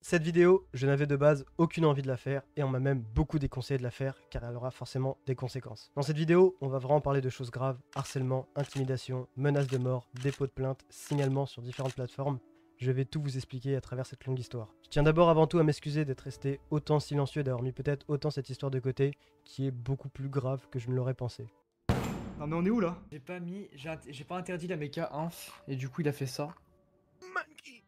Cette vidéo, je n'avais de base aucune envie de la faire et on m'a même beaucoup déconseillé de la faire car elle aura forcément des conséquences. Dans cette vidéo, on va vraiment parler de choses graves, harcèlement, intimidation, menaces de mort, dépôt de plainte, signalement sur différentes plateformes. Je vais tout vous expliquer à travers cette longue histoire. Je tiens d'abord avant tout à m'excuser d'être resté autant silencieux et d'avoir mis peut-être autant cette histoire de côté qui est beaucoup plus grave que je ne l'aurais pensé. Non mais on est où là? J'ai pas interdit la méca inf et du coup il a fait ça.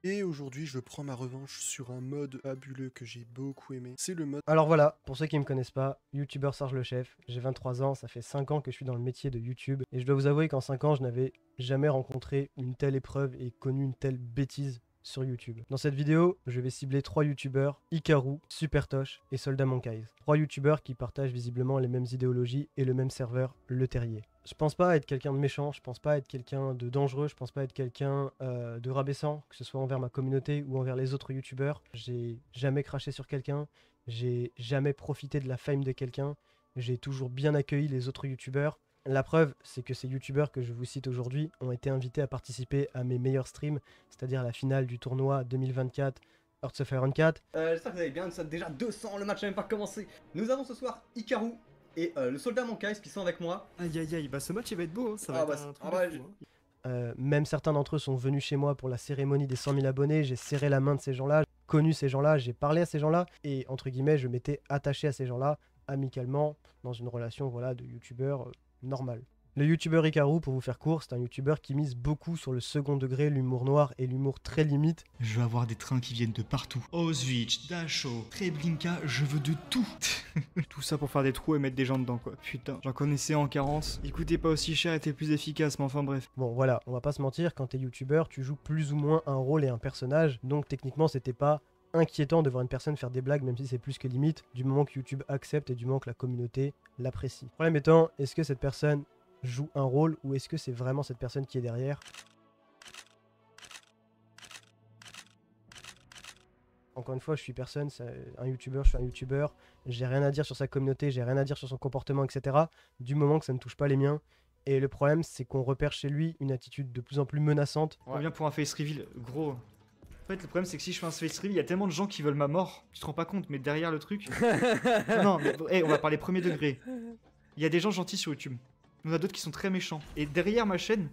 Et aujourd'hui, je prends ma revanche sur un mode fabuleux que j'ai beaucoup aimé. C'est le mode... Alors voilà, pour ceux qui me connaissent pas, youtubeur Sarge le Chef, j'ai 23 ans, ça fait 5 ans que je suis dans le métier de YouTube, et je dois vous avouer qu'en 5 ans, je n'avais jamais rencontré une telle épreuve et connu une telle bêtise sur YouTube. Dans cette vidéo, je vais cibler 3 youtubeurs, Hikaru, Supertosh et Soldat Monkeyes. 3 youtubeurs qui partagent visiblement les mêmes idéologies et le même serveur, Le Terrier. Je pense pas être quelqu'un de méchant, je pense pas être quelqu'un de dangereux, je pense pas être quelqu'un de rabaissant, que ce soit envers ma communauté ou envers les autres youtubeurs. J'ai jamais craché sur quelqu'un, j'ai jamais profité de la fame de quelqu'un, j'ai toujours bien accueilli les autres youtubeurs. La preuve, c'est que ces youtubeurs que je vous cite aujourd'hui ont été invités à participer à mes meilleurs streams, c'est-à-dire la finale du tournoi 2024 Hearts of Iron 4. J'espère que vous allez bien, nous sommes déjà 200, le match n'a même pas commencé. Nous avons ce soir Hikaru et le soldat Monkeyes qui sont avec moi. Aïe aïe aïe, bah ce match il va être beau, hein. Ça va Ah être bah, un truc ah bah, de fou, hein. Même certains d'entre eux sont venus chez moi pour la cérémonie des 100 000 abonnés, j'ai serré la main de ces gens-là, j'ai connu ces gens-là, j'ai parlé à ces gens-là, et entre guillemets, je m'étais attaché à ces gens-là, amicalement, dans une relation voilà, de youtubeur normal. Le youtubeur Hikaru, pour vous faire court, c'est un youtubeur qui mise beaucoup sur le second degré, l'humour noir et l'humour très limite. Je veux avoir des trains qui viennent de partout. Ozwitch, Dasho, Treblinka, je veux de tout. Tout ça pour faire des trous et mettre des gens dedans quoi. Putain, j'en connaissais en 40. Il coûtait pas aussi cher et était plus efficace, mais enfin bref. Bon voilà, on va pas se mentir, quand t'es youtubeur, tu joues plus ou moins un rôle et un personnage, donc techniquement c'était pas inquiétant de voir une personne faire des blagues, même si c'est plus que limite, du moment que YouTube accepte et du moment que la communauté l'apprécie. Le problème étant, est-ce que cette personne joue un rôle ou est-ce que c'est vraiment cette personne qui est derrière? Encore une fois, je suis personne, c'est un youtubeur, je suis un youtubeur, j'ai rien à dire sur sa communauté, j'ai rien à dire sur son comportement, etc. Du moment que ça ne touche pas les miens. Et le problème, c'est qu'on repère chez lui une attitude de plus en plus menaçante. On revient pour un face reveal, gros. En fait, le problème c'est que si je fais un face reveal, il y a tellement de gens qui veulent ma mort. Tu te rends pas compte, mais derrière le truc. Non, mais hey, on va parler premier degré. Il y a des gens gentils sur YouTube. Il y en a d'autres qui sont très méchants. Et derrière ma chaîne,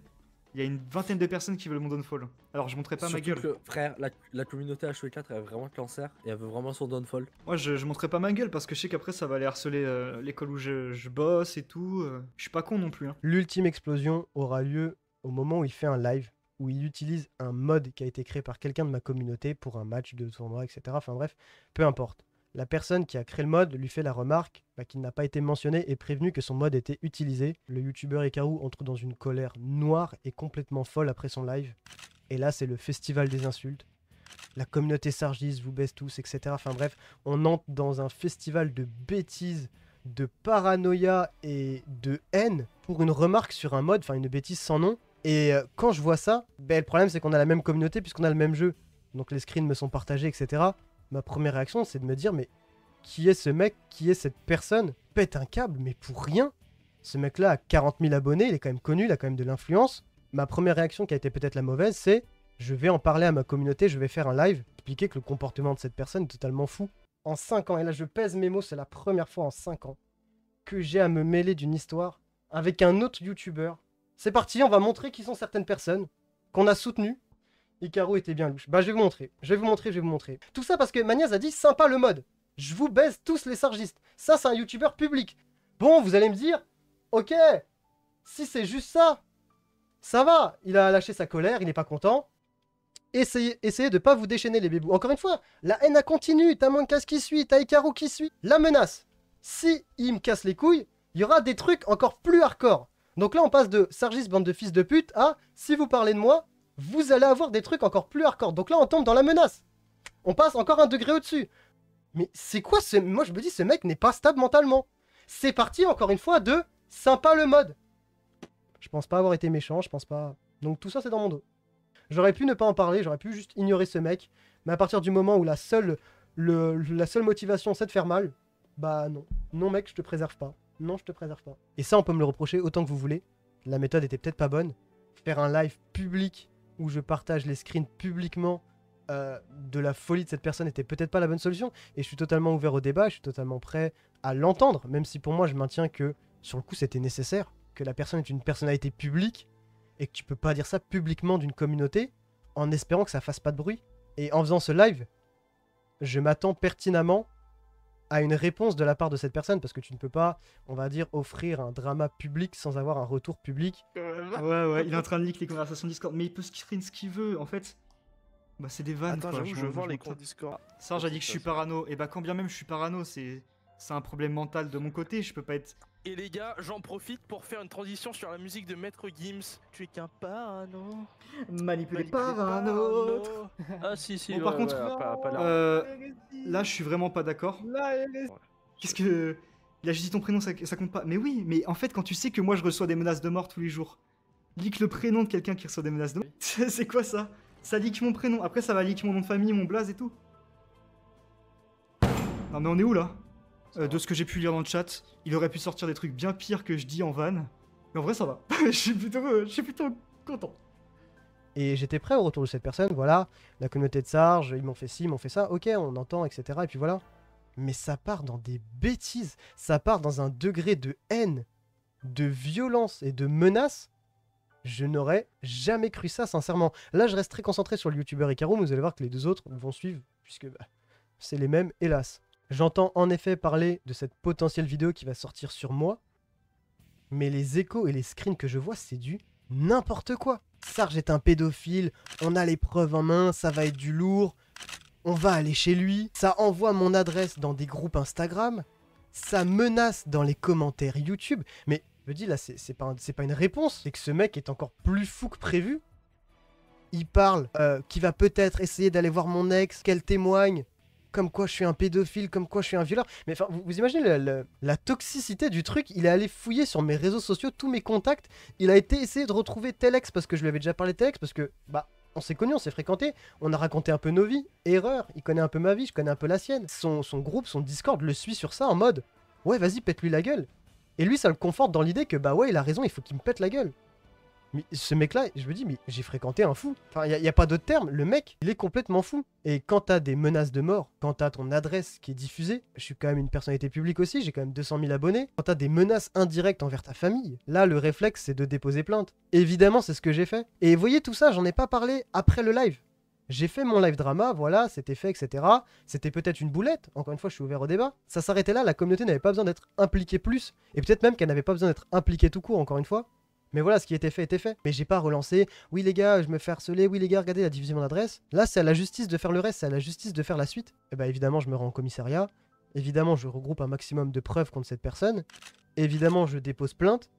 il y a une vingtaine de personnes qui veulent mon downfall. Alors je montrerai pas ma Surtout gueule. que, frère, la communauté HW4 elle a vraiment cancer et elle veut vraiment son downfall. Moi je montrerai pas ma gueule parce que je sais qu'après ça va aller harceler l'école où je bosse et tout. Je suis pas con non plus. Hein. L'ultime explosion aura lieu au moment où il fait un live, où il utilise un mode qui a été créé par quelqu'un de ma communauté pour un match de tournoi, etc. Enfin bref, peu importe. La personne qui a créé le mode lui fait la remarque qu'il n'a pas été mentionné et prévenu que son mode était utilisé. Le youtubeur Hikaru entre dans une colère noire et complètement folle après son live. Et là, c'est le festival des insultes. La communauté sargiste vous baisse tous, etc. Enfin bref, on entre dans un festival de bêtises, de paranoïa et de haine pour une remarque sur un mode, enfin une bêtise sans nom. Et quand je vois ça, le problème c'est qu'on a la même communauté puisqu'on a le même jeu. Donc les screens me sont partagés, etc. Ma première réaction, c'est de me dire, mais qui est ce mec? Qui est cette personne? Pète un câble, mais pour rien. Ce mec-là a 40 000 abonnés, il est quand même connu, il a quand même de l'influence. Ma première réaction, qui a été peut-être la mauvaise, c'est je vais en parler à ma communauté, je vais faire un live, expliquer que le comportement de cette personne est totalement fou. En 5 ans, et là je pèse mes mots, c'est la première fois en 5 ans que j'ai à me mêler d'une histoire avec un autre youtubeur. C'est parti, on va montrer qui sont certaines personnes qu'on a soutenues. Hikaru était bien louche. Bah je vais vous montrer, je vais vous montrer. Tout ça parce que Maniaz a dit sympa le mode. Je vous baise tous les sargistes. Ça c'est un youtubeur public. Bon, vous allez me dire, ok, si c'est juste ça, ça va. Il a lâché sa colère, il n'est pas content. Essayez de pas vous déchaîner les bébous. Encore une fois, la haine a continué. T'as Monkeyes qui suit, t'as Hikaru qui suit. La menace, si il me casse les couilles, il y aura des trucs encore plus hardcore. Donc là on passe de sargiste bande de fils de pute à si vous parlez de moi, vous allez avoir des trucs encore plus hardcore. Donc là, on tombe dans la menace. On passe encore un degré au-dessus. Mais c'est quoi ce... Moi, je me dis, ce mec n'est pas stable mentalement. C'est parti, encore une fois, de sympa le mode. Je pense pas avoir été méchant, je pense pas... Donc tout ça, c'est dans mon dos. J'aurais pu ne pas en parler, j'aurais pu juste ignorer ce mec. Mais à partir du moment où la seule motivation, c'est de faire mal, bah non. Non, mec, je te préserve pas. Non, je te préserve pas. Et ça, on peut me le reprocher autant que vous voulez. La méthode était peut-être pas bonne. Faire un live public où je partage les screens publiquement de la folie de cette personne était peut-être pas la bonne solution. Et je suis totalement ouvert au débat, je suis totalement prêt à l'entendre, même si pour moi je maintiens que sur le coup c'était nécessaire, que la personne est une personnalité publique et que tu peux pas dire ça publiquement d'une communauté en espérant que ça fasse pas de bruit. Et en faisant ce live, je m'attends pertinemment à une réponse de la part de cette personne, parce que tu ne peux pas, on va dire, offrir un drama public sans avoir un retour public. Ouais, il est en train de leak les conversations Discord, mais il peut screen ce qu'il veut, en fait. Bah c'est des vannes. Attends, quoi, j'avoue, je veux voir m'en les tape. comptes Discord. Sarge a dit que je suis parano, et bah quand bien même je suis parano, c'est un problème mental de mon côté, je peux pas être... Et les gars, j'en profite pour faire une transition sur la musique de Maître Gims. Tu es qu'un parano. Manipulé Manipulé par un autre. Ah si, si. Bon, par contre, pas là. Là je suis vraiment pas d'accord. Qu'est-ce que... Il a juste dit ton prénom, ça compte pas. Mais oui, mais en fait quand tu sais que moi je reçois des menaces de mort tous les jours, leak le prénom de quelqu'un qui reçoit des menaces de mort, c'est quoi ça? Ça leak mon prénom, après ça va leak mon nom de famille, mon blaze et tout. Non mais on est où là? De ce que j'ai pu lire dans le chat, il aurait pu sortir des trucs bien pires que je dis en vanne. Mais en vrai ça va, je suis plutôt content. Et j'étais prêt au retour de cette personne, voilà, la communauté de Sarge, ils m'ont fait ci, ils m'ont fait ça, ok, on entend, etc. Et puis voilà. Mais ça part dans des bêtises, ça part dans un degré de haine, de violence et de menace. Je n'aurais jamais cru ça, sincèrement. Là, je reste très concentré sur le youtubeur Ikaru, mais vous allez voir que les deux autres vont suivre, puisque bah, c'est les mêmes, hélas. J'entends en effet parler de cette potentielle vidéo qui va sortir sur moi, mais les échos et les screens que je vois, c'est du n'importe quoi. Sarge est un pédophile, on a les preuves en main, ça va être du lourd, on va aller chez lui, ça envoie mon adresse dans des groupes Instagram, ça menace dans les commentaires YouTube, mais je me dis là, c'est pas une réponse, c'est que ce mec est encore plus fou que prévu. Il parle qu'il va peut-être essayer d'aller voir mon ex, qu'elle témoigne, comme quoi je suis un pédophile, comme quoi je suis un violeur. Mais enfin, vous imaginez la toxicité du truc. Il est allé fouiller sur mes réseaux sociaux, tous mes contacts. Il a été essayer de retrouver tel ex, parce que je lui avais déjà parlé de tel ex, parce que, bah, on s'est connus, on s'est fréquentés, on a raconté un peu nos vies. Erreur, il connaît un peu ma vie, je connais un peu la sienne. Son groupe, son Discord le suit sur ça en mode, ouais, vas-y, pète-lui la gueule. Et lui, ça le conforte dans l'idée que, bah ouais, il a raison, il faut qu'il me pète la gueule. Mais ce mec-là, je me dis, mais j'ai fréquenté un fou. Enfin, il n'y a pas d'autre terme. Le mec, il est complètement fou. Et quand t'as des menaces de mort, quand t'as ton adresse qui est diffusée, je suis quand même une personnalité publique aussi, j'ai quand même 200 000 abonnés. Quand t'as des menaces indirectes envers ta famille, là, le réflexe, c'est de déposer plainte. Évidemment, c'est ce que j'ai fait. Et vous voyez tout ça, j'en ai pas parlé après le live. J'ai fait mon live drama, voilà, c'était fait, etc. C'était peut-être une boulette, encore une fois, je suis ouvert au débat. Ça s'arrêtait là, la communauté n'avait pas besoin d'être impliquée plus. Et peut-être même qu'elle n'avait pas besoin d'être impliquée tout court, encore une fois. Mais voilà, ce qui était fait était fait. Mais j'ai pas relancé, oui les gars, je me fais harceler, oui les gars, regardez la division d'adresse. Là, c'est à la justice de faire le reste, c'est à la justice de faire la suite. Et bah évidemment, je me rends en commissariat. Évidemment, je regroupe un maximum de preuves contre cette personne. Évidemment, je dépose plainte.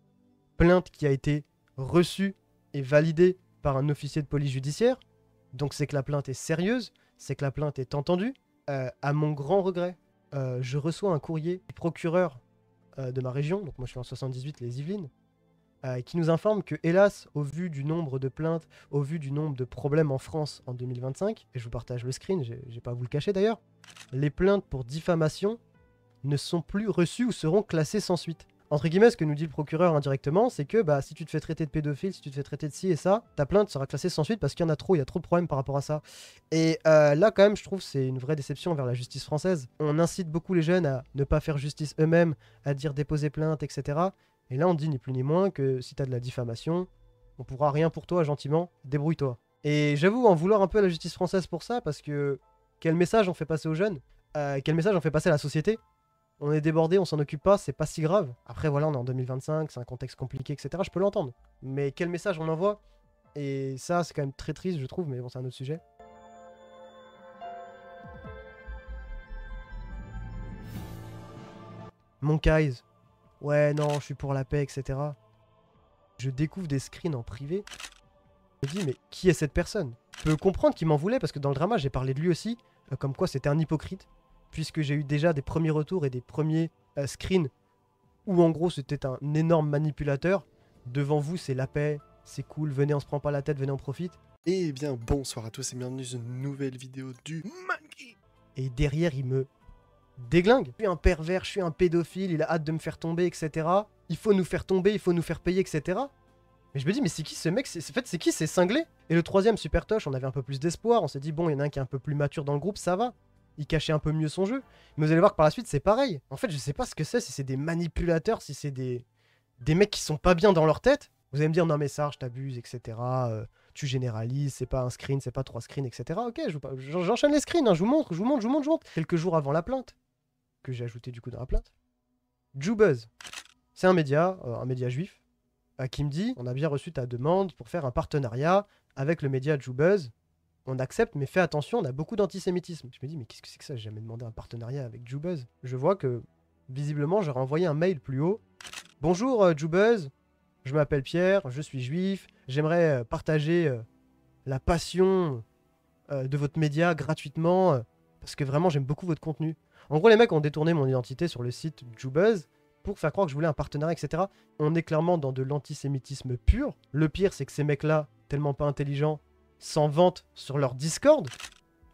Plainte qui a été reçue et validée par un officier de police judiciaire. Donc c'est que la plainte est sérieuse, c'est que la plainte est entendue. À mon grand regret, je reçois un courrier du procureur de ma région, donc moi je suis en 78, les Yvelines, qui nous informe que, hélas, au vu du nombre de plaintes, au vu du nombre de problèmes en France en 2025, et je vous partage le screen, j'ai pas à vous le cacher d'ailleurs, les plaintes pour diffamation ne sont plus reçues ou seront classées sans suite. Entre guillemets, ce que nous dit le procureur indirectement, c'est que bah, si tu te fais traiter de pédophile, si tu te fais traiter de ci et ça, ta plainte sera classée sans suite parce qu'il y en a trop, il y a trop de problèmes par rapport à ça. Et là, quand même, je trouve que c'est une vraie déception envers la justice française. On incite beaucoup les jeunes à ne pas faire justice eux-mêmes, à dire déposer plainte, etc. Et là, on dit ni plus ni moins que si t'as de la diffamation, on pourra rien pour toi, gentiment, débrouille-toi. Et j'avoue en vouloir un peu à la justice française pour ça, parce que quel message on fait passer aux jeunes, quel message on fait passer à la société. On est débordé, on s'en occupe pas, c'est pas si grave. Après voilà, on est en 2025, c'est un contexte compliqué, etc. Je peux l'entendre. Mais quel message on envoie? Et ça, c'est quand même très triste, je trouve, mais bon, c'est un autre sujet. Mon Kaiz. Ouais, non, je suis pour la paix, etc. Je découvre des screens en privé. Je me dis, mais qui est cette personne? Je peux comprendre qu'il m'en voulait, parce que dans le drama, j'ai parlé de lui aussi, comme quoi c'était un hypocrite. Puisque j'ai eu déjà des premiers retours et des premiers screens où en gros c'était un énorme manipulateur. Devant vous, c'est la paix, c'est cool, venez, on se prend pas la tête, venez, on profite. Eh bien, bonsoir à tous et bienvenue dans une nouvelle vidéo du Monkey. Et derrière, il me déglingue. Je suis un pervers, je suis un pédophile, il a hâte de me faire tomber, etc. Il faut nous faire tomber, il faut nous faire payer, etc. Mais je me dis, mais c'est qui ce mec? En fait, c'est qui ces cinglés? Et le troisième, Super Tosh, on avait un peu plus d'espoir. On s'est dit, bon, il y en a un qui est un peu plus mature dans le groupe, ça va. Il cachait un peu mieux son jeu. Mais vous allez voir que par la suite, c'est pareil. En fait, je sais pas ce que c'est, si c'est des manipulateurs, si c'est des mecs qui sont pas bien dans leur tête. Vous allez me dire, non mais Sarge, t'abuses, etc. Tu généralises, c'est pas un screen, c'est pas 3 screens, etc. Ok, j'enchaîne les screens, hein, je vous montre. Quelques jours avant la plainte, que j'ai ajouté du coup dans la plainte, Jubuzz, c'est un média juif, qui me dit, on a bien reçu ta demande pour faire un partenariat avec le média Jubuzz. On accepte, mais fais attention, on a beaucoup d'antisémitisme. Je me dis, mais qu'est-ce que c'est que ça? J'ai jamais demandé un partenariat avec Jubuzz. Je vois que, visiblement, j'aurais envoyé un mail plus haut. Bonjour Jubuzz, je m'appelle Pierre, je suis juif, j'aimerais partager la passion de votre média gratuitement, parce que vraiment j'aime beaucoup votre contenu. En gros, les mecs ont détourné mon identité sur le site Jubuzz pour faire croire que je voulais un partenariat, etc. On est clairement dans de l'antisémitisme pur. Le pire, c'est que ces mecs-là, tellement pas intelligents, s'en vantent sur leur Discord,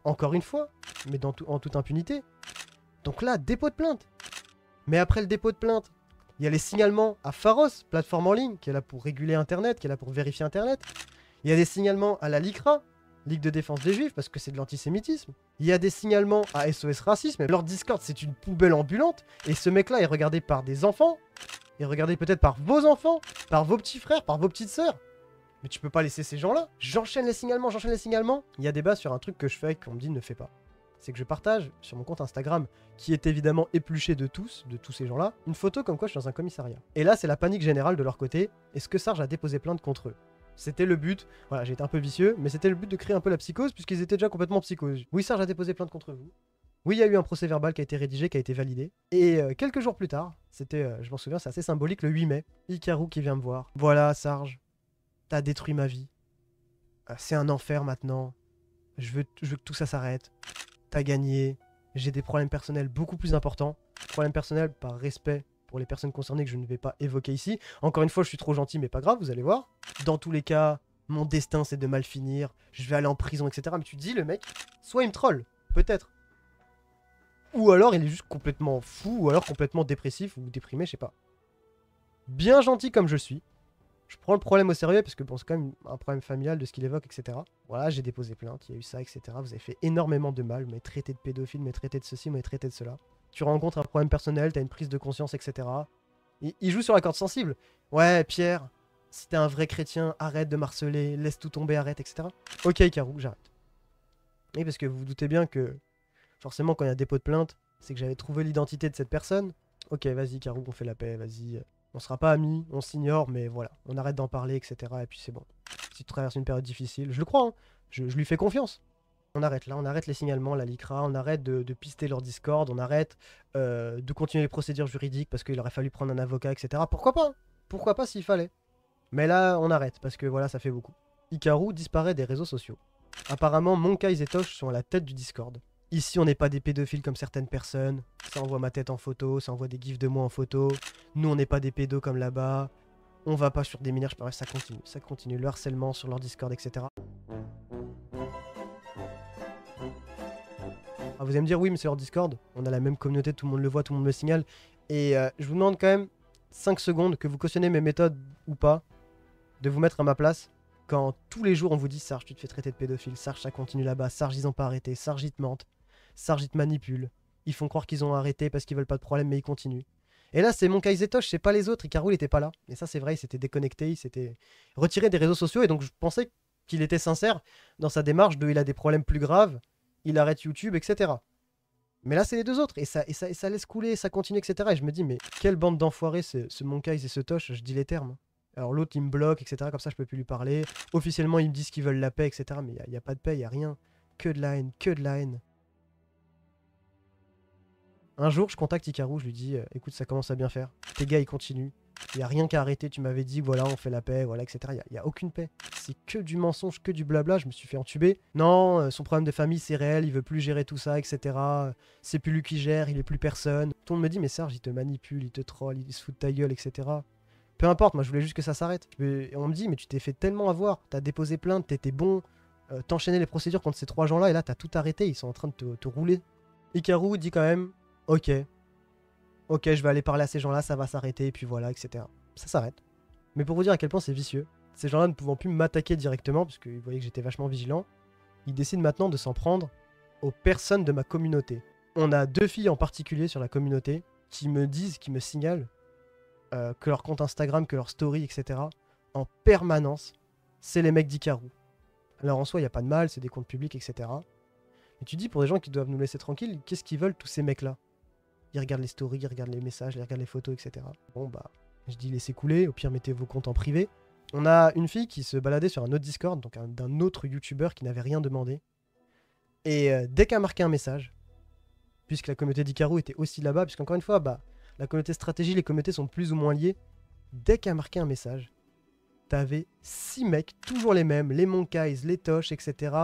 encore une fois, mais en toute impunité. Donc là, dépôt de plainte. Mais après le dépôt de plainte, il y a les signalements à Pharos, plateforme en ligne, qui est là pour réguler Internet, qui est là pour vérifier Internet. Il y a des signalements à la LICRA, Ligue de défense des Juifs, parce que c'est de l'antisémitisme. Il y a des signalements à SOS Racisme. Leur Discord, c'est une poubelle ambulante. Et ce mec-là est regardé par des enfants. Il est regardé peut-être par vos enfants, par vos petits frères, par vos petites sœurs. Mais tu peux pas laisser ces gens-là. J'enchaîne les signalements. Il y a débat sur un truc que je fais qu'on me dit ne fais pas. C'est que je partage sur mon compte Instagram, qui est évidemment épluché de tous ces gens-là, une photo comme quoi je suis dans un commissariat. Et là, c'est la panique générale de leur côté. Est-ce que Sarge a déposé plainte contre eux? C'était le but. Voilà, j'ai été un peu vicieux, mais c'était le but de créer un peu la psychose, puisqu'ils étaient déjà complètement psychose. Oui, Sarge a déposé plainte contre vous. Oui, il y a eu un procès verbal qui a été rédigé, qui a été validé. Et quelques jours plus tard, c'était, je m'en souviens, c'est assez symbolique, le 8 mai, Hikaru qui vient me voir. Voilà, Sarge, t'as détruit ma vie. C'est un enfer maintenant. Je veux que tout ça s'arrête. T'as gagné. J'ai des problèmes personnels beaucoup plus importants. Problèmes personnels par respect pour les personnes concernées que je ne vais pas évoquer ici. Encore une fois, je suis trop gentil, mais pas grave, vous allez voir. Dans tous les cas, mon destin c'est de mal finir. Je vais aller en prison, etc. Mais tu te dis, le mec, soit il me troll, peut-être. Ou alors il est juste complètement fou, ou alors complètement dépressif ou déprimé, je sais pas. Bien gentil comme je suis. Je prends le problème au sérieux parce que bon, c'est quand même un problème familial de ce qu'il évoque, etc. Voilà, j'ai déposé plainte, il y a eu ça, etc. Vous avez fait énormément de mal, vous m'avez traité de pédophile, vous m'avez traité de ceci, vous m'avez traité de cela. Tu rencontres un problème personnel, t'as une prise de conscience, etc. Il joue sur la corde sensible. Ouais, Pierre, si t'es un vrai chrétien, arrête de marceler, laisse tout tomber, arrête, etc. Ok, Hikaru, j'arrête. Oui, parce que vous vous doutez bien que forcément, quand il y a dépôt de plainte, c'est que j'avais trouvé l'identité de cette personne. Ok, vas-y, Hikaru, on fait la paix, vas-y. On sera pas amis, on s'ignore, mais voilà, on arrête d'en parler, etc. Et puis c'est bon. Si tu traverses une période difficile, je le crois, hein, je lui fais confiance. On arrête là, on arrête les signalements, la LICRA, on arrête de pister leur Discord, on arrête de continuer les procédures juridiques parce qu'il aurait fallu prendre un avocat, etc. Pourquoi pas? Pourquoi pas s'il fallait? Mais là, on arrête parce que voilà, ça fait beaucoup. Hikaru disparaît des réseaux sociaux. Apparemment, Monkai et Tosh sont à la tête du Discord. Ici, on n'est pas des pédophiles comme certaines personnes. Ça envoie ma tête en photo, ça envoie des gifs de moi en photo. Nous, on n'est pas des pédos comme là-bas. On va pas sur des mineurs, bref, ça continue. Le harcèlement sur leur Discord, etc. Ah, vous allez me dire, oui, mais c'est leur Discord. On a la même communauté, tout le monde le voit, tout le monde me signale. Et je vous demande quand même 5 secondes que vous cautionnez mes méthodes ou pas, de vous mettre à ma place. Quand tous les jours on vous dit Sarge, tu te fais traiter de pédophile, Sarge, ça continue là-bas, Sarge, ils ont pas arrêté, Sarge, ils te mentent, Sarge, ils te manipulent, ils font croire qu'ils ont arrêté parce qu'ils veulent pas de problème, mais ils continuent. Et là, c'est Monkai et Tosh, c'est pas les autres, Hikaru, il était pas là. Et ça, c'est vrai, il s'était déconnecté, il s'était retiré des réseaux sociaux, et donc je pensais qu'il était sincère dans sa démarche de il a des problèmes plus graves, il arrête YouTube, etc. Mais là, c'est les deux autres, et ça laisse couler, ça continue, etc. Et je me dis, mais quelle bande d'enfoirés, ce Monkai et ce Tosh, je dis les termes. Alors l'autre il me bloque, etc. Comme ça je peux plus lui parler. Officiellement ils me disent qu'ils veulent la paix, etc. Mais il n'y a pas de paix, il n'y a rien. Que de la haine, que de la haine. Un jour je contacte Hikaru, je lui dis écoute, ça commence à bien faire. Tes gars ils continuent. Il n'y a rien qu'à arrêter, tu m'avais dit voilà on fait la paix, voilà, etc. Il n'y a aucune paix. C'est que du mensonge, que du blabla, je me suis fait entuber. Non, son problème de famille c'est réel, il veut plus gérer tout ça, etc. C'est plus lui qui gère, il est plus personne. Tout le monde me dit mais Serge il te manipule, il te troll, il se fout de ta gueule, etc. Peu importe, moi je voulais juste que ça s'arrête. Et on me dit, mais tu t'es fait tellement avoir, t'as déposé plainte, t'étais bon, t'enchaînais les procédures contre ces 3 gens-là, et là t'as tout arrêté, ils sont en train de te rouler. Hikaru dit quand même, ok, je vais aller parler à ces gens-là, ça va s'arrêter, et puis voilà, etc. Ça s'arrête. Mais pour vous dire à quel point c'est vicieux, Ces gens-là ne pouvant plus m'attaquer directement, parce qu'ils voyaient que j'étais vachement vigilant, ils décident maintenant de s'en prendre aux personnes de ma communauté. On a 2 filles en particulier sur la communauté qui me disent, qui me signalent que leur compte Instagram, que leur story, etc., en permanence, c'est les mecs d'Ikaru. Alors en soi, il n'y a pas de mal, c'est des comptes publics, etc. Mais tu dis, pour des gens qui doivent nous laisser tranquilles, qu'est-ce qu'ils veulent tous ces mecs-là? Ils regardent les stories, ils regardent les messages, ils regardent les photos, etc. Bon bah, je dis laissez couler, au pire mettez vos comptes en privé. On a une fille qui se baladait sur un autre Discord, donc d'un autre YouTuber qui n'avait rien demandé. Et dès qu'elle a marqué un message, puisque la communauté d'Ikaru était aussi là-bas, puisqu'encore une fois, bah, la communauté stratégie, les communautés sont plus ou moins liées. Dès qu'elle a marqué un message, t'avais 6 mecs, toujours les mêmes, les Monkeyes, les Tosh, etc.,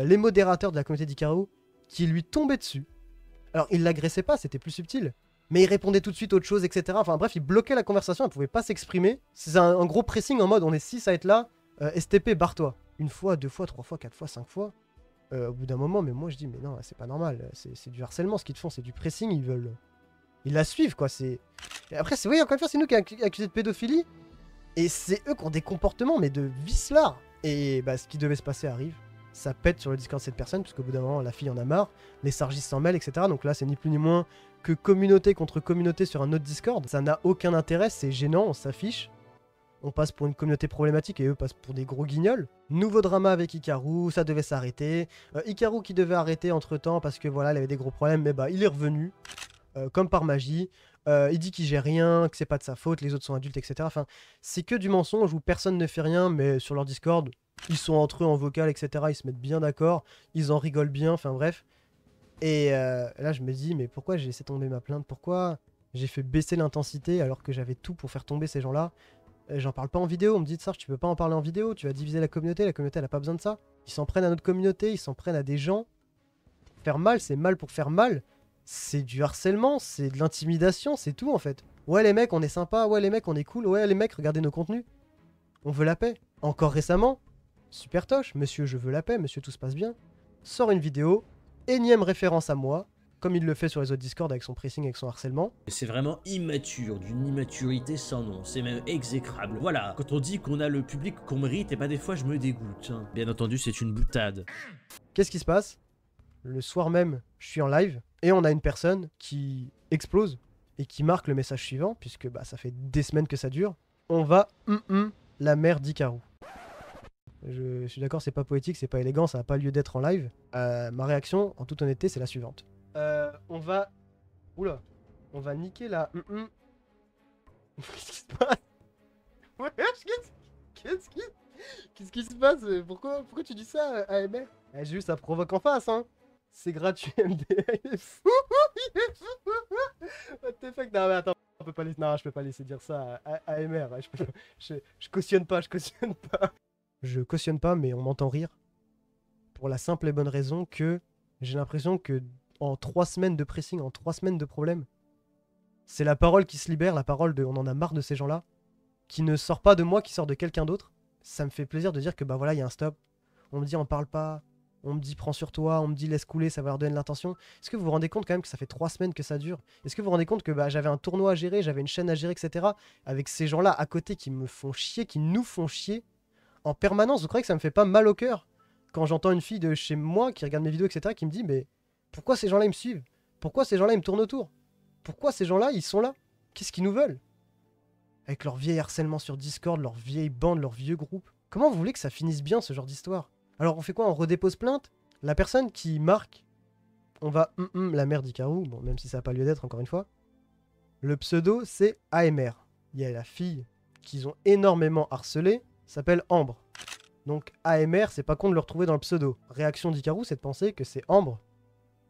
les modérateurs de la communauté d'Ikaru, qui lui tombaient dessus. Alors, ils l'agressaient pas, c'était plus subtil. Mais il répondait tout de suite autre chose, etc. Enfin bref, il bloquait la conversation, elle pouvait pas s'exprimer. C'est un gros pressing en mode on est 6 à être là, STP, barre-toi. 1 fois, 2 fois, 3 fois, 4 fois, 5 fois. Au bout d'un moment, mais moi je dis, mais non, c'est pas normal, c'est du harcèlement ce qu'ils te font, c'est du pressing, ils veulent. Ils la suivent quoi, c'est. Et après, oui, encore une fois, c'est nous qui sommes accusés de pédophilie. Et c'est eux qui ont des comportements, mais de vicelard. Et bah, ce qui devait se passer arrive. Ça pète sur le Discord de cette personne, puisqu'au bout d'un moment, la fille en a marre, les Sargis s'en mêlent, etc. Donc là, c'est ni plus ni moins que communauté contre communauté sur un autre Discord. Ça n'a aucun intérêt, c'est gênant, on s'affiche. On passe pour une communauté problématique et eux passent pour des gros guignols. Nouveau drama avec Ikaru, ça devait s'arrêter. Ikaru qui devait arrêter entre temps parce que voilà, il avait des gros problèmes, mais bah il est revenu, comme par magie. Il dit qu'il gère rien, que c'est pas de sa faute, les autres sont adultes, etc. Enfin, c'est que du mensonge où personne ne fait rien, mais sur leur Discord, ils sont entre eux en vocal, etc. Ils se mettent bien d'accord, ils en rigolent bien, enfin bref. Et là, je me dis, mais pourquoi j'ai laissé tomber ma plainte? Pourquoi j'ai fait baisser l'intensité alors que j'avais tout pour faire tomber ces gens-là? J'en parle pas en vidéo, on me dit de ça, tu peux pas en parler en vidéo, tu vas diviser la communauté elle a pas besoin de ça. Ils s'en prennent à notre communauté, ils s'en prennent à des gens. Faire mal, c'est mal pour faire mal. C'est du harcèlement, c'est de l'intimidation, c'est tout en fait. Ouais les mecs, on est sympa, ouais les mecs, on est cool, ouais les mecs, regardez nos contenus. On veut la paix. Encore récemment, Super Tosh, monsieur je veux la paix, monsieur tout se passe bien, sort une vidéo, énième référence à moi, comme il le fait sur les autres Discord avec son pressing, avec son harcèlement. C'est vraiment immature, d'une immaturité sans nom, c'est même exécrable. Voilà, quand on dit qu'on a le public qu'on mérite, et pas des fois je me dégoûte. Hein. Bien entendu, c'est une boutade. Qu'est-ce qui se passe? Le soir même, je suis en live, et on a une personne qui explose, et qui marque le message suivant, puisque bah, ça fait des semaines que ça dure. On va la mère d'Ikaru. Je suis d'accord, c'est pas poétique, c'est pas élégant, ça n'a pas lieu d'être en live. Ma réaction, en toute honnêteté, c'est la suivante. On va... Oula. On va niquer la... Qu'est-ce qui se passe? Qu'est-ce qui se passe? Pourquoi tu dis ça, AMR? J'ai vu, ça provoque en face, hein. C'est gratuit, MD. Il est fou. What the fuck? Non, mais attends. Non, je peux pas laisser dire ça à AMR. Je cautionne pas, Je cautionne pas, mais on m'entend rire. Pour la simple et bonne raison que j'ai l'impression que en 3 semaines de pressing, en 3 semaines de problème, c'est la parole qui se libère, la parole de on en a marre de ces gens-là, qui ne sort pas de moi, qui sort de quelqu'un d'autre. Ça me fait plaisir de dire que bah voilà, il y a un stop. On me dit on parle pas, on me dit prends sur toi, on me dit laisse couler, ça va leur donner de l'intention. Est-ce que vous vous rendez compte quand même que ça fait 3 semaines que ça dure? Est-ce que vous vous rendez compte que bah, j'avais un tournoi à gérer, j'avais une chaîne à gérer, etc. avec ces gens-là à côté qui me font chier, qui nous font chier en permanence? Vous croyez que ça me fait pas mal au cœur quand j'entends une fille de chez moi qui regarde mes vidéos, etc. qui me dit mais pourquoi ces gens-là ils me suivent? Pourquoi ces gens-là ils me tournent autour? Pourquoi ces gens-là ils sont là? Qu'est-ce qu'ils nous veulent? Avec leur vieil harcèlement sur Discord, leur vieille bande, leur vieux groupe. Comment vous voulez que ça finisse bien ce genre d'histoire? Alors on fait quoi? On redépose plainte? La personne qui marque, on va la mère d'Ikaru, bon même si ça n'a pas lieu d'être encore une fois. Le pseudo c'est AMR. Il y a la fille qu'ils ont énormément harcelée, s'appelle Ambre. Donc AMR, c'est pas con de le retrouver dans le pseudo. Réaction d'Ikaru, c'est de penser que c'est Ambre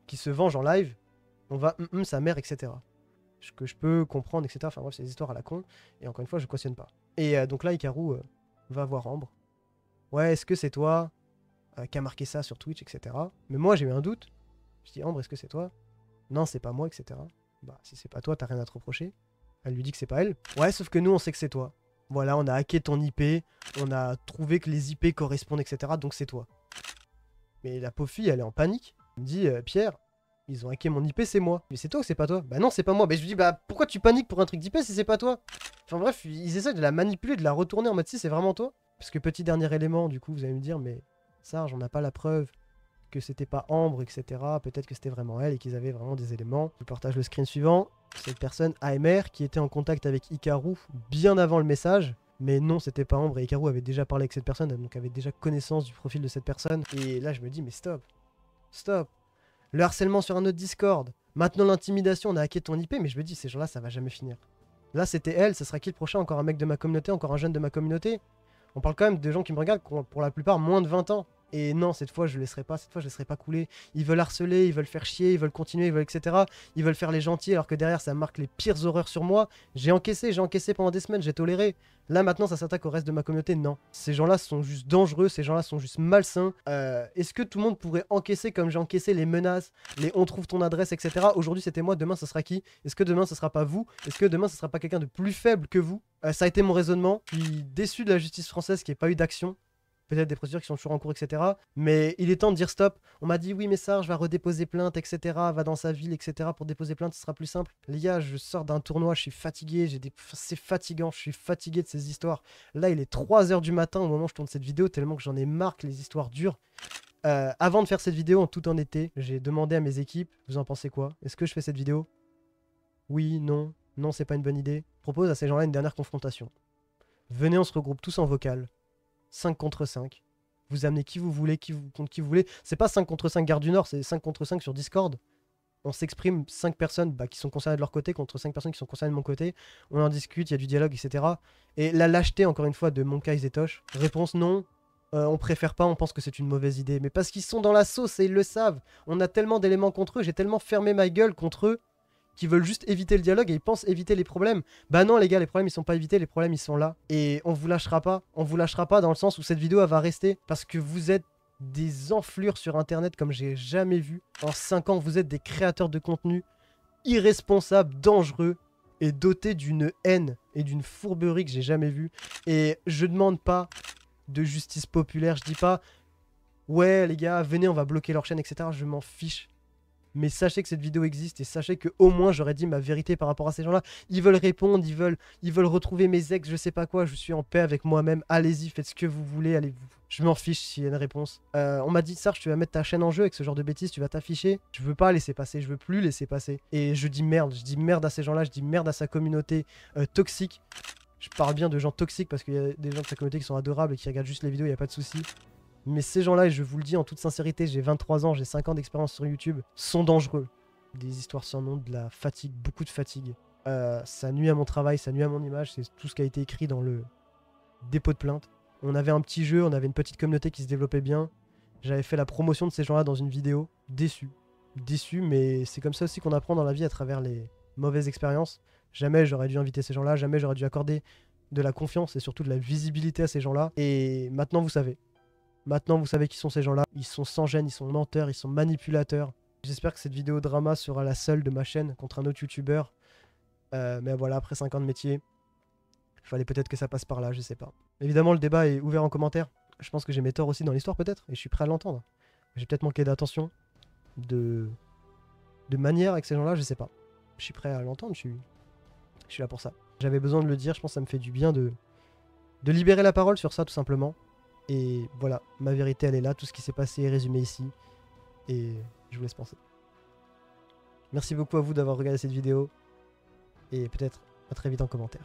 qui se venge en live. On va sa mère, etc. Ce que je peux comprendre, etc. Enfin bref, c'est des histoires à la con. Et encore une fois, je cautionne pas. Et donc là, Ikaru va voir Ambre. Ouais, est-ce que c'est toi qui a marqué ça sur Twitch, etc. Mais moi, j'ai eu un doute. Je dis, Ambre, est-ce que c'est toi? Non, c'est pas moi, etc. Bah, si c'est pas toi, t'as rien à te reprocher. Elle lui dit que c'est pas elle. Ouais, sauf que nous, on sait que c'est toi. Voilà, on a hacké ton IP, on a trouvé que les IP correspondent, etc. Donc c'est toi. Mais la pauvre fille, elle est en panique. Elle me dit, Pierre, ils ont hacké mon IP, c'est moi. Mais c'est toi ou c'est pas toi? Bah non, c'est pas moi. Mais je lui dis, bah pourquoi tu paniques pour un truc d'IP si c'est pas toi? Enfin bref, ils essaient de la manipuler, de la retourner en mode si c'est vraiment toi. Parce que petit dernier élément, du coup, vous allez me dire, mais Sarge, on n'a pas la preuve que c'était pas Ambre, etc. Peut-être que c'était vraiment elle et qu'ils avaient vraiment des éléments. Je vous partage le screen suivant. Cette personne, AMR, qui était en contact avec Hikaru bien avant le message. Mais non, c'était pas Ambre et Hikaru avait déjà parlé avec cette personne, donc avait déjà connaissance du profil de cette personne. Et là, je me dis, mais stop. Stop. Le harcèlement sur un autre Discord. Maintenant, l'intimidation, on a hacké ton IP, mais je me dis, ces gens-là, ça va jamais finir. Là, c'était elle, ce sera qui le prochain? Encore un mec de ma communauté, encore un jeune de ma communauté? On parle quand même de gens qui me regardent, qui ont pour la plupart moins de 20 ans. Et non, cette fois, je laisserai pas. Cette fois, je laisserai pas couler. Ils veulent harceler, ils veulent faire chier, ils veulent continuer, ils veulent etc. Ils veulent faire les gentils, alors que derrière, ça marque les pires horreurs sur moi. J'ai encaissé pendant des semaines, j'ai toléré. Là, maintenant, ça s'attaque au reste de ma communauté. Non. Ces gens-là sont juste dangereux, ces gens-là sont juste malsains. Est-ce que tout le monde pourrait encaisser comme j'ai encaissé les menaces, les on trouve ton adresse, etc. Aujourd'hui, c'était moi, demain, ce sera qui? Est-ce que demain, ce sera pas vous? Est-ce que demain, ce sera pas quelqu'un de plus faible que vous? Ça a été mon raisonnement. Je suis déçu de la justice française qui n'ait pas eu d'action. Peut-être des procédures qui sont toujours en cours, etc. Mais il est temps de dire stop. On m'a dit oui, mais Sarge va redéposer plainte, etc. Va dans sa ville, etc. Pour déposer plainte, ce sera plus simple. Les gars, je sors d'un tournoi, je suis fatigué. C'est fatigant, je suis fatigué de ces histoires. Là, il est 3 h du matin au moment où je tourne cette vidéo, tellement que j'en ai marre que les histoires durent. Avant de faire cette vidéo, en toute honnêteté, j'ai demandé à mes équipes, vous en pensez quoi? Est-ce que je fais cette vidéo? Oui, non, non, c'est pas une bonne idée. Je propose à ces gens-là une dernière confrontation. Venez, on se regroupe tous en vocal. 5 contre 5. Vous amenez qui vous voulez, contre qui vous voulez. C'est pas 5 contre 5 Gare du Nord, c'est 5 contre 5 sur Discord. On s'exprime 5 personnes qui sont concernées de leur côté contre 5 personnes qui sont concernées de mon côté. On en discute, il y a du dialogue, etc. Et la lâcheté, encore une fois, de Monkai Zetosh. Réponse non. On préfère pas, on pense que c'est une mauvaise idée. Mais parce qu'ils sont dans la sauce et ils le savent. On a tellement d'éléments contre eux, j'ai tellement fermé ma gueule contre eux qui veulent juste éviter le dialogue et ils pensent éviter les problèmes. Bah non les gars, les problèmes ils sont pas évités, les problèmes ils sont là. Et on vous lâchera pas. On vous lâchera pas dans le sens où cette vidéo elle va rester parce que vous êtes des enflures sur internet comme j'ai jamais vu. En 5 ans, vous êtes des créateurs de contenu irresponsables, dangereux et dotés d'une haine et d'une fourberie que j'ai jamais vue. Et je demande pas de justice populaire, je dis pas ouais les gars, venez on va bloquer leur chaîne, etc. Je m'en fiche. Mais sachez que cette vidéo existe et sachez que au moins j'aurais dit ma vérité par rapport à ces gens-là. Ils veulent répondre, ils veulent retrouver mes ex, je sais pas quoi. Je suis en paix avec moi-même. Allez-y, faites ce que vous voulez. Allez, je m'en fiche s'il y a une réponse. On m'a dit Sarge, tu vas mettre ta chaîne en jeu avec ce genre de bêtises, tu vas t'afficher. Je veux pas laisser passer, je veux plus laisser passer. Et je dis merde à ces gens-là, je dis merde à sa communauté toxique. Je parle bien de gens toxiques parce qu'il y a des gens de sa communauté qui sont adorables et qui regardent juste les vidéos, il y a pas de souci. Mais ces gens-là, et je vous le dis en toute sincérité, j'ai 23 ans, j'ai 5 ans d'expérience sur YouTube, sont dangereux. Des histoires sans nom, de la fatigue, beaucoup de fatigue. Ça nuit à mon travail, ça nuit à mon image, c'est tout ce qui a été écrit dans le dépôt de plainte. On avait un petit jeu, on avait une petite communauté qui se développait bien. J'avais fait la promotion de ces gens-là dans une vidéo. Déçu. Déçu, mais c'est comme ça aussi qu'on apprend dans la vie à travers les mauvaises expériences. Jamais j'aurais dû inviter ces gens-là, jamais j'aurais dû accorder de la confiance et surtout de la visibilité à ces gens-là. Et maintenant, vous savez. Maintenant, vous savez qui sont ces gens-là. Ils sont sans gêne, ils sont menteurs, ils sont manipulateurs. J'espère que cette vidéo drama sera la seule de ma chaîne contre un autre youtubeur. Mais voilà, après 5 ans de métier, il fallait peut-être que ça passe par là, je sais pas. Évidemment, le débat est ouvert en commentaire. Je pense que j'ai mes torts aussi dans l'histoire peut-être, et je suis prêt à l'entendre. J'ai peut-être manqué d'attention, de manière avec ces gens-là, je sais pas. Je suis prêt à l'entendre, je suis là pour ça. J'avais besoin de le dire, je pense que ça me fait du bien de libérer la parole sur ça tout simplement. Et voilà, ma vérité elle est là, tout ce qui s'est passé est résumé ici. Et je vous laisse penser. Merci beaucoup à vous d'avoir regardé cette vidéo. Et peut-être à très vite en commentaire.